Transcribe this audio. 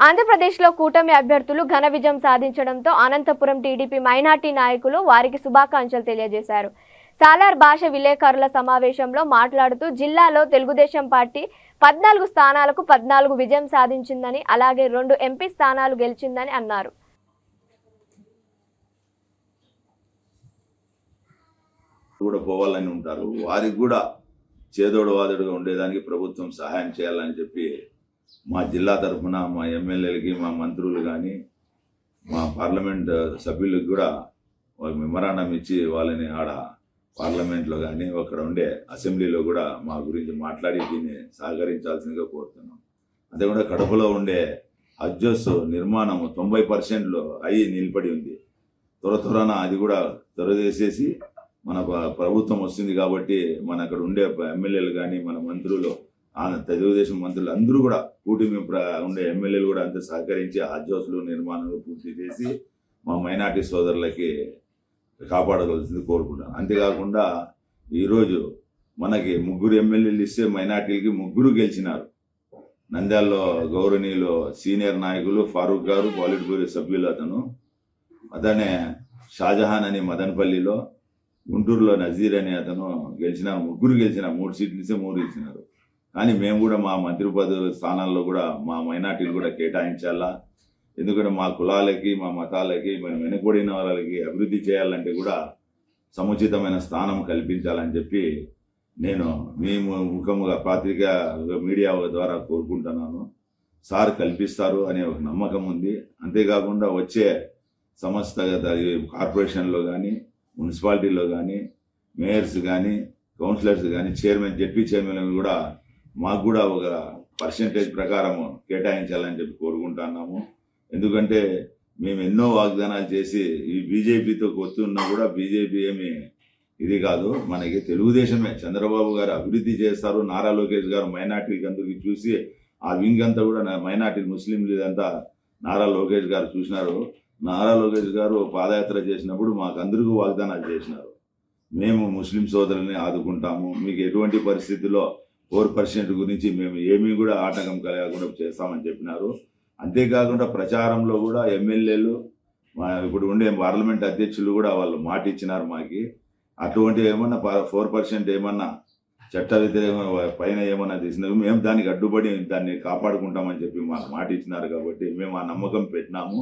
ఆంధ్రప్రదేశ్లో కూటమి అభ్యర్థులు ఘన విజయం సాధించడంతో అనంతపురం టీడీపీ మైనార్టీ నాయకులు వారికి శుభాకాంక్షలు తెలియజేశారు. సాలార్ భాష విలేకరుల సమావేశంలో మాట్లాడుతూ జిల్లాలో తెలుగుదేశం పార్టీ 14 స్థానాలకు 14 విజయం సాధించిందని, అలాగే 2 ఎంపీ స్థానాలు గెలిచిందని అన్నారు. కూడా పోవాలని ఉంటారు. వారికి కూడా చేదోడు వాదోడుగా ఉండేదానికి ప్రభుత్వం సహాయం చేయాలని చెప్పి మా జిల్లా తరఫున మా ఎమ్మెల్యేలకి, మా మంత్రులు కానీ, మా పార్లమెంట్ సభ్యులకు కూడా మెమరాండం ఇచ్చి వాళ్ళని ఆడ పార్లమెంట్లో కానీ అక్కడ ఉండే అసెంబ్లీలో కూడా మా గురించి మాట్లాడి దీన్ని సహకరించాల్సిందిగా కోరుతున్నాం. అదే కూడా కడపలో ఉండే హజ్జస్ నిర్మాణం 90% అయ్యి నిలబడి ఉంది. త్వరన అది కూడా త్వరచేసేసి మన ప్రభుత్వం వస్తుంది కాబట్టి మన అక్కడ ఉండే ఎమ్మెల్యేలు కానీ, మన మంత్రులు, తెలుగుదేశం మంత్రులు అందరూ కూడా కూటమి ఉండే ఎమ్మెల్యేలు కూడా అంతా సహకరించి హజ్ హౌస్లు నిర్మాణాలు పూర్తి చేసి మా మైనార్టీ సోదరులకి కాపాడవలసింది కోరుకుంటాను. అంతేకాకుండా ఈరోజు మనకి 3 ఎమ్మెల్యేలు ఇస్తే మైనార్టీలకి 3 గెలిచినారు. నంద్యాలలో గౌరవనీయులు సీనియర్ నాయకులు ఫారూక్ గారు, పాలిట్ బ్యూరో సభ్యులు అతనే షాజహాన్ అని మదనపల్లిలో, గుంటూరులో నజీర్ అని అతను గెలిచినారు. 3 గెలిచినారు. 3 సీట్లు ఇస్తే 3 ఇచ్చినారు. కానీ మేము కూడా మా మంత్రి పదవుల స్థానాల్లో కూడా మా మైనార్టీలు కూడా కేటాయించాలా. ఎందుకంటే మా కులాలకి, మా మతాలకి, మనం వెనుకబడిన వాళ్ళకి అభివృద్ధి చేయాలంటే కూడా సముచితమైన స్థానం కల్పించాలని చెప్పి నేను మీ ముఖముగా పత్రికా మీడియా ద్వారా కోరుకుంటున్నాను. సార్ కల్పిస్తారు అనే ఒక నమ్మకం ఉంది. అంతేకాకుండా వచ్చే సంస్థగత కార్పొరేషన్లో కానీ, మున్సిపాలిటీలో కానీ, మేయర్స్ కానీ, కౌన్సిలర్స్ కానీ, చైర్మన్, జెడ్పీ చైర్మన్ కూడా మాకు కూడా ఒక పర్సెంటేజ్ ప్రకారం కేటాయించాలని చెప్పి కోరుకుంటున్నాము. ఎందుకంటే మేము ఎన్నో వాగ్దానాలు చేసి ఈ బీజేపీతో కొత్తున్నా కూడా బీజేపీ ఏమి ఇది కాదు, మనకి తెలుగుదేశమే. చంద్రబాబు గారు అభివృద్ధి చేస్తారు. నారా లోకేష్ గారు మైనార్టీలకి అందరికీ చూసి ఆ వింగ్ అంతా కూడా మైనార్టీలు, ముస్లింలు ఇదంతా నారా లోకేష్ గారు చూసినారు. నారా లోకేష్ గారు పాదయాత్ర చేసినప్పుడు మాకు అందరికీ వాగ్దానాలు చేసినారు. మేము ముస్లిం సోదరుల్ని ఆదుకుంటాము, మీకు ఎటువంటి పరిస్థితుల్లో 4% గురించి మేము ఏమీ కూడా ఆటంకం కలగకుండా చేస్తామని చెప్పినారు. అంతేకాకుండా ప్రచారంలో కూడా ఎమ్మెల్యేలు, ఇప్పుడు ఉండే పార్లమెంట్ అధ్యక్షులు కూడా వాళ్ళు మాట ఇచ్చినారు మాకి. అటువంటి ఏమన్నా 4% ఏమన్నా చట్ట వ్యతిరేకమైన పైన ఏమన్నా తీసినారు, మేము దానికి అడ్డుపడి దాన్ని కాపాడుకుంటామని చెప్పి మాకు మాట ఇచ్చినారు. కాబట్టి మేము ఆ నమ్మకం పెట్టినాము.